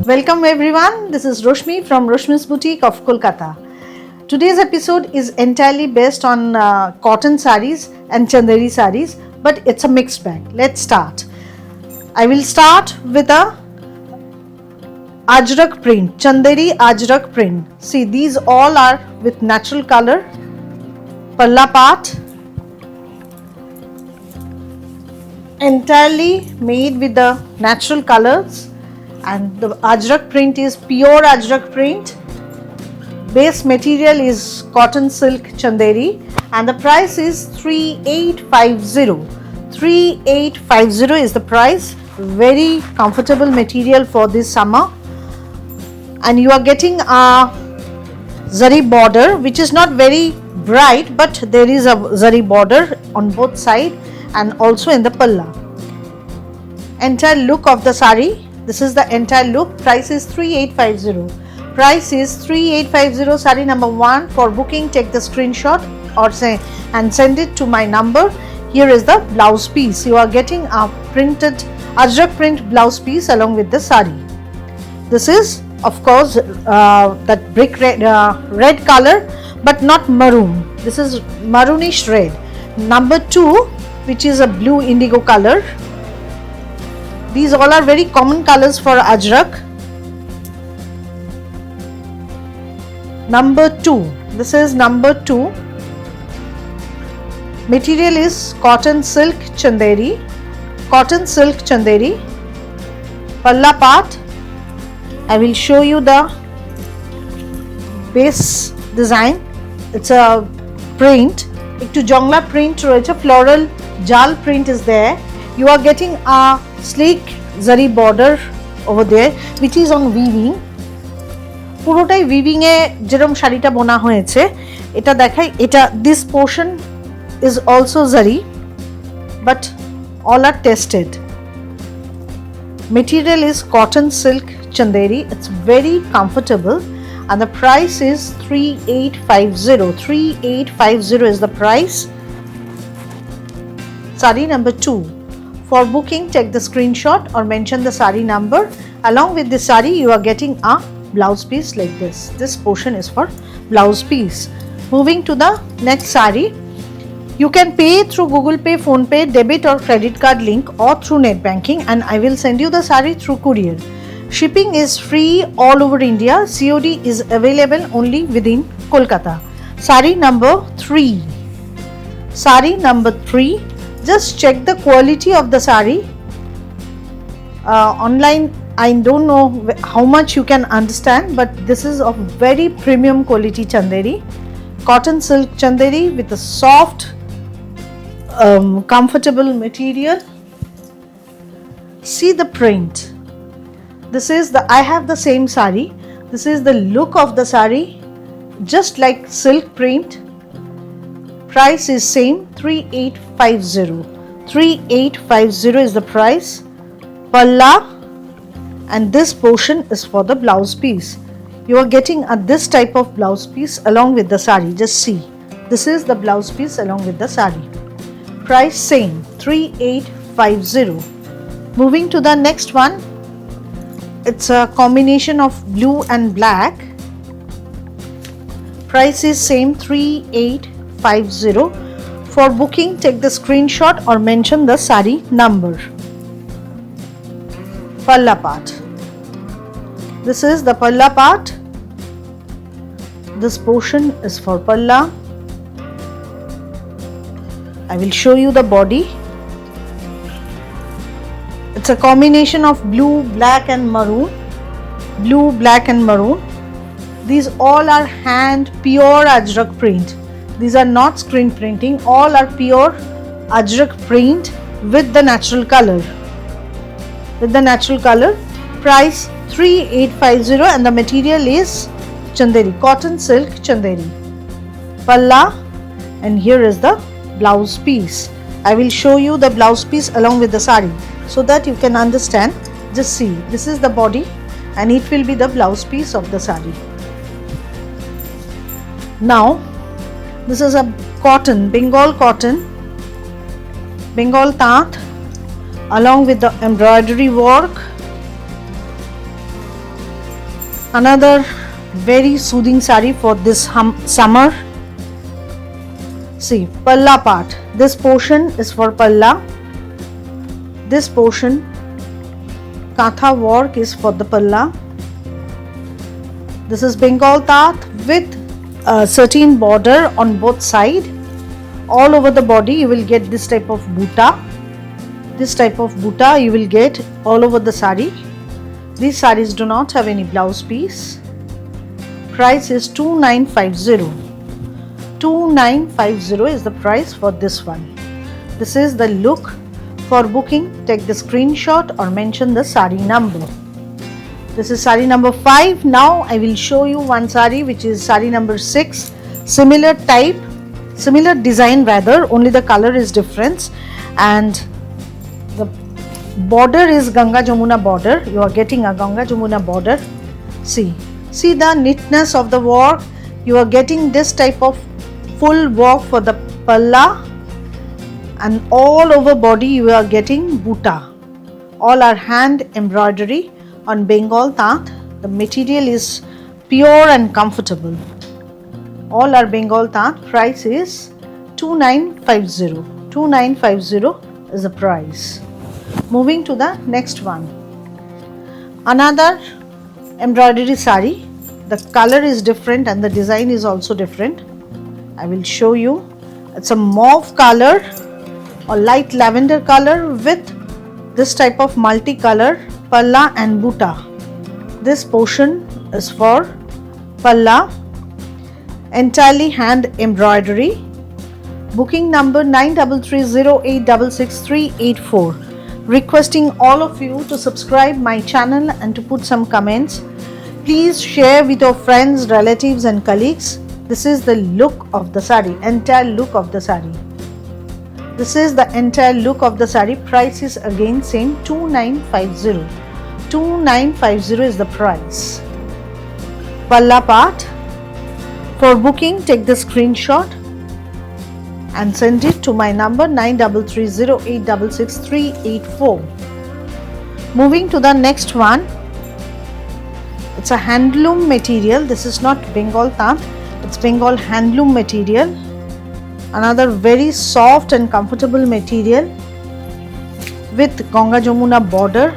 Welcome everyone, this is Roshmi from Roshmi's Boutique of Kolkata. Today's episode is entirely based on cotton sarees and chanderi sarees, but it's a mixed bag. Let's start. I will start with a Ajrak print, chanderi Ajrak print. See, these all are with natural color, palla part, entirely made with the natural colors. And the Ajrak print is pure Ajrak print. Base material is cotton silk chanderi and the price is 3850. 3850 is the price. Very comfortable material for this summer. And you are getting a zari border which is not very bright, but there is a zari border on both sides and also in the palla. Entire look of the sari. This is the entire look. Price is 3850. Price is 3850. Sari number 1. For booking, take the screenshot and send it to my number. Here is the blouse piece. You are getting a printed Ajrak print blouse piece along with the sari. This is of course that brick red color, but not maroon. This is maroonish red. Number 2, which is a blue indigo color. These all are very common colors for Ajrak. Number 2. This is number 2. Material is cotton silk chanderi. Cotton silk chanderi. Palla part. I will show you the base design. It's a print. Ekটু jongla print রয়েছে, floral jal print is there. You are getting a sleek zari border over there which is on weaving. পুরোটাই weaving এ যেরকম শাড়িটা বোনা হয়েছে এটা দেখাই। এটা this portion is also zari but all are tested. Material is cotton silk chanderi. It's very comfortable and the price is 3850. 3850 is the price. Sari number 2. For booking, take the screenshot or mention the sari number. Along with the sari, you are getting a blouse piece like this. This portion is for blouse piece. Moving to the next sari. You can pay through Google Pay, Phone Pay, debit or credit card link or through net banking, and I will send you the sari through courier. Shipping is free all over India. COD is available only within Kolkata. Sari number 3. Sari number 3. Just check the quality of the sari. Online, I don't know how much you can understand, but this is of very premium quality chanderi. Cotton silk chanderi with a soft, comfortable material. See the print. This is I have the same sari. This is the look of the sari, just like silk print. Price is same, 3850. 3850 is the price. Palla, and this portion is for the blouse piece. You are getting this type of blouse piece along with the sari. Just see. This is the blouse piece along with the sari. Price same, 3850. Moving to the next one. It's a combination of blue and black. Price is same, 3850. For booking, take the screenshot or mention the sari number. Palla part. This is the palla part. This portion is for palla. I will show you the body. It's a combination of blue, black and maroon. Blue, black and maroon. These all are hand pure Ajrak print. These are not screen printing. All are pure Ajrak print with the natural color. With the natural color. Price 3850 and the material is chanderi, cotton silk chanderi. Palla, and here is the blouse piece. I will show you the blouse piece along with the sari so that you can understand. Just see, this is the body and it will be the blouse piece of the sari. Now this is a cotton, Bengal cotton, Bengal tat along with the embroidery work. Another very soothing sari for this summer. See, palla part. This portion is for palla. This portion, Kantha work, is for the palla. This is Bengal Tat with a certain border on both sides. All over the body you will get this type of buta. This type of buta you will get all over the sari. These saris do not have any blouse piece. Price is 2950. 2950 is the price for this one. This is the look. For booking, take the screenshot or mention the sari number. This is sari number 5. Now I will show you one sari which is sari number 6. Similar type, similar design rather, only the color is different, and the border is Ganga Jamuna border. You are getting a Ganga Jamuna border. See the neatness of the work. You are getting this type of full work for the palla, and all over body you are getting buta. All are hand embroidery on Bengal Tat. The material is pure and comfortable. All are Bengal Tat. Price is 2950. 2950 is the price. Moving to the next one. Another embroidery sari. The color is different and the design is also different. I will show you. It's a mauve color or light lavender color with this type of multicolor palla and buta. This portion is for palla, entirely hand embroidery. Booking number 9330866384. Requesting all of you to subscribe my channel and to put some comments. Please share with your friends, relatives and colleagues. This is the look of the sari, entire look of the sari. This is the entire look of the sari. Price is again same, 2950. 2950 is the price. Palla part. For booking, take the screenshot and send it to my number 9330866384. Moving to the next one. It's a handloom material. This is not Bengal Tat. It's Bengal handloom material. Another very soft and comfortable material with Ganga Jamuna border,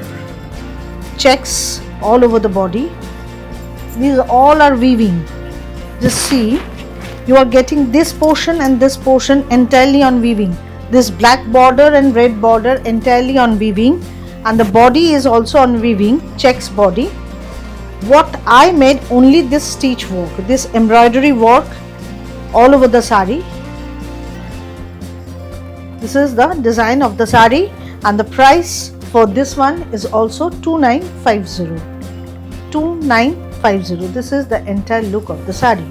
checks all over the body. These all are weaving. Just see, you are getting this portion and this portion entirely on weaving. This black border and red border entirely on weaving, and the body is also on weaving, checks body. What I made only this stitch work, this embroidery work all over the sari. This is the design of the sari, and the price for this one is also 2950. 2950. This is the entire look of the sari.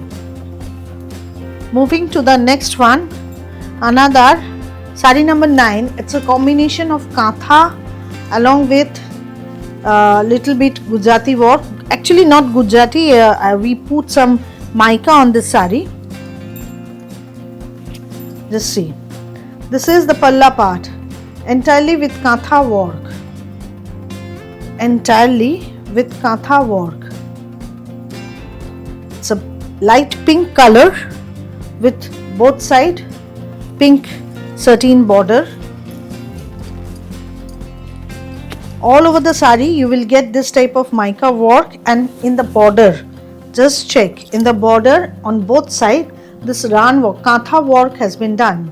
Moving to the next one, another sari number 9. It's a combination of Kantha along with little bit Gujarati work. Actually not Gujarati, we put some mica on this sari. Just see. This is the palla part, entirely with Kantha work. Entirely with Kantha work. It's a light pink color with both side pink sateen border. All over the sari you will get this type of mica work, and in the border, just check, in the border on both sides this ran work, Kantha work has been done.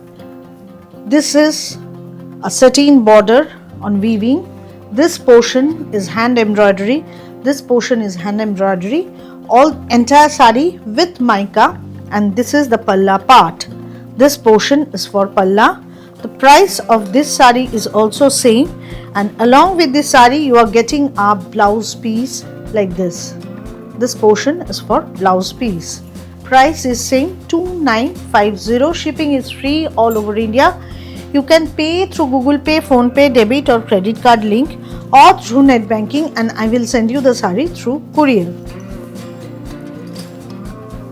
This is a sateen border on weaving. This portion is hand embroidery. This portion is hand embroidery. All entire sari with mica, and this is the palla part. This portion is for palla. The price of this sari is also same, and along with this sari you are getting a blouse piece like this. This portion is for blouse piece. Price is same, 2950. Shipping is free all over India. You can pay through Google Pay, Phone Pay, debit or credit card link, or through net banking, and I will send you the sari through courier.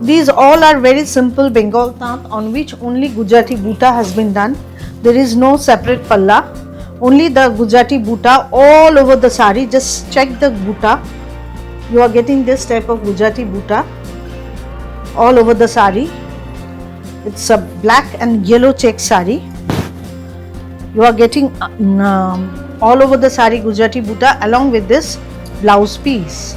These all are very simple Bengal Tat on which only Gujarati buta has been done. There is no separate palla, only the Gujarati buta all over the sari. Just check the buta. you are getting this type of Gujarati buta all over the sari. It's a black and yellow check sari. You are getting all over the sari Gujarati buta along with this blouse piece.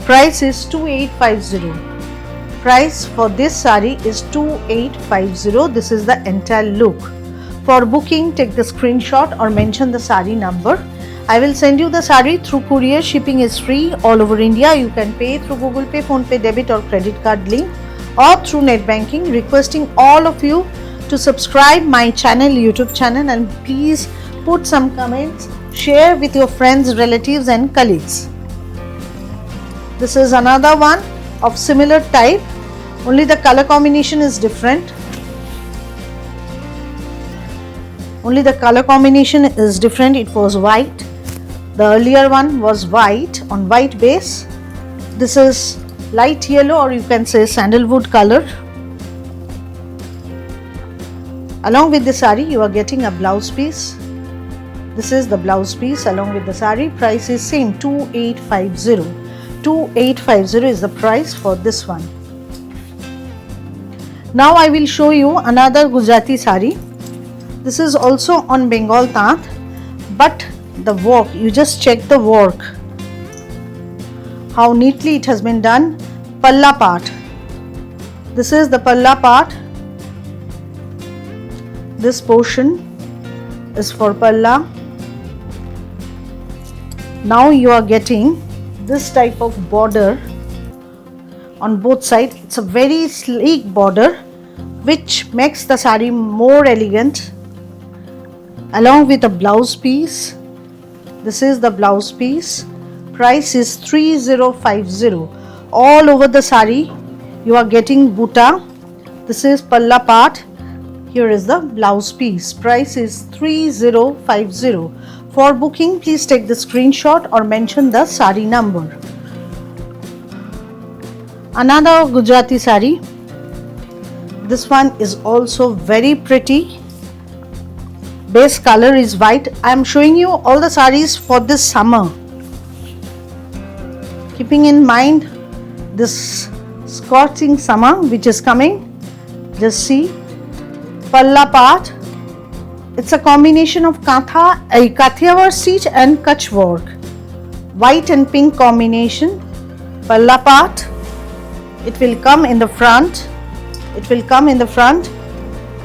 Price is 2850. Price for this sari is 2850. This is the entire look. For booking, take the screenshot or mention the sari number. I will send you the sari through courier. Shipping is free all over India. You can pay through Google Pay, Phone Pay, debit or credit card link, or through net banking. Requesting all of you to subscribe my channel, YouTube channel, and please put some comments, share with your friends, relatives and colleagues. This is another one of similar type, only the color combination is different. Only the color combination is different. It was white. The earlier one was white on white base. This is light yellow, or you can say sandalwood color. Along with the sari, you are getting a blouse piece. This is the blouse piece along with the sari. Price is same, 2850. 2850 is the price for this one. Now I will show you another Gujarati sari. This is also on Bengal Tant, but the work, you just check the work, how neatly it has been done. Palla part. This is the palla part. This portion is for palla. Now you are getting this type of border on both sides. It's a very sleek border which makes the sari more elegant, along with a blouse piece. This is the blouse piece. Price is 3050. All over the sari you are getting buta. This is palla part. Here is the blouse piece. Price is 3050. For booking, please take the screenshot or mention the sari number. Another Gujarati sari. This one is also very pretty. Base color is white. I am showing you all the saris for this summer. Keeping in mind this scorching summer which is coming. Just see. Palla part. It's a combination of Kathiawar stitch and Kutch work. White and pink combination. Palla part. It will come in the front. It will come in the front,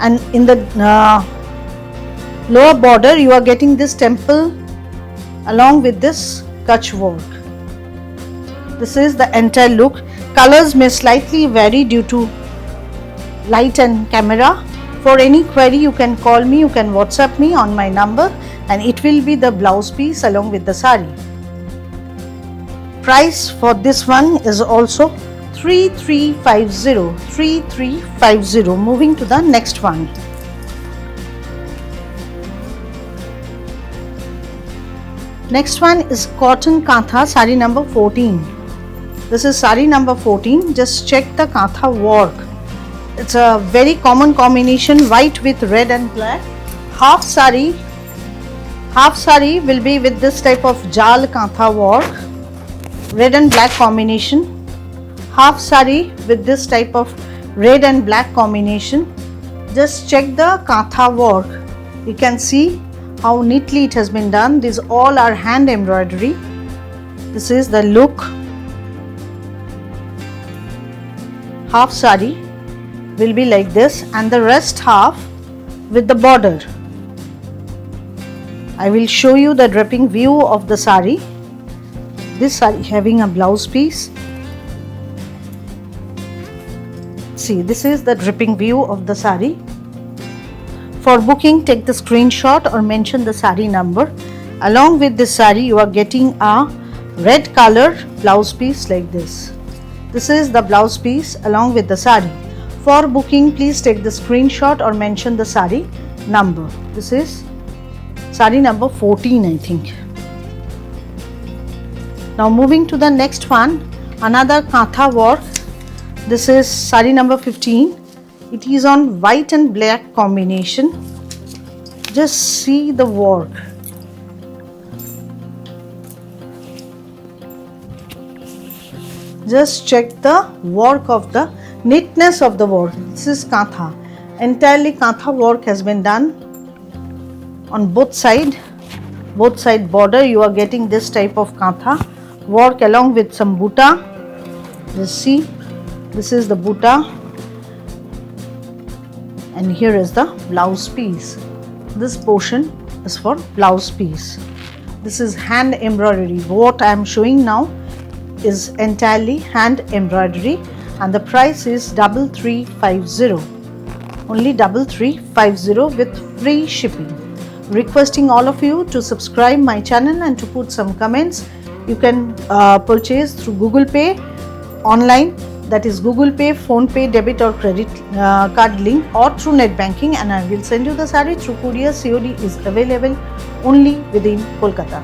and in the lower border you are getting this temple along with this Kutch work. This is the entire look. Colors may slightly vary due to light and camera. For any query you can call me, you can WhatsApp me on my number, and it will be the blouse piece along with the sari. Price for this one is also 3350. 3350. Moving to the next one. Next one is cotton kantha, sari number 14. This is sari number 14. Just check the kantha work. It's a very common combination, white with red and black. Half sari will be with this type of jal kantha work, red and black combination. Half sari with this type of red and black combination. Just check the kantha work. You can see how neatly it has been done. These all are hand embroidery. This is the look. Half sari will be like this, and the rest half with the border. I will show you the draping view of the sari. This sari having a blouse piece. See, this is the dripping view of the sari. For booking, take the screenshot or mention the sari number. Along with this sari, you are getting a red color blouse piece like this. This is the blouse piece along with the sari. For booking, please take the screenshot or mention the sari number. This is sari number 14, I think. Now moving to the next one, another kantha work. This is sari number 15. It is on white and black combination. Just see the work. Just check the work of the neatness of the work. This is kantha. Entirely kantha work has been done on both side border. You are getting this type of kantha work along with some buta. Just see, this is the buta, and here is the blouse piece. This portion is for blouse piece. This is hand embroidery. What I am showing now is entirely hand embroidery, and the price is 3350. Only 3350 with free shipping. Requesting all of you to subscribe my channel and to put some comments. You can purchase through Google Pay online, that is Google Pay, Phone Pay, debit or credit card link, or through net banking, and I will send you the saree through courier. COD is available only within Kolkata.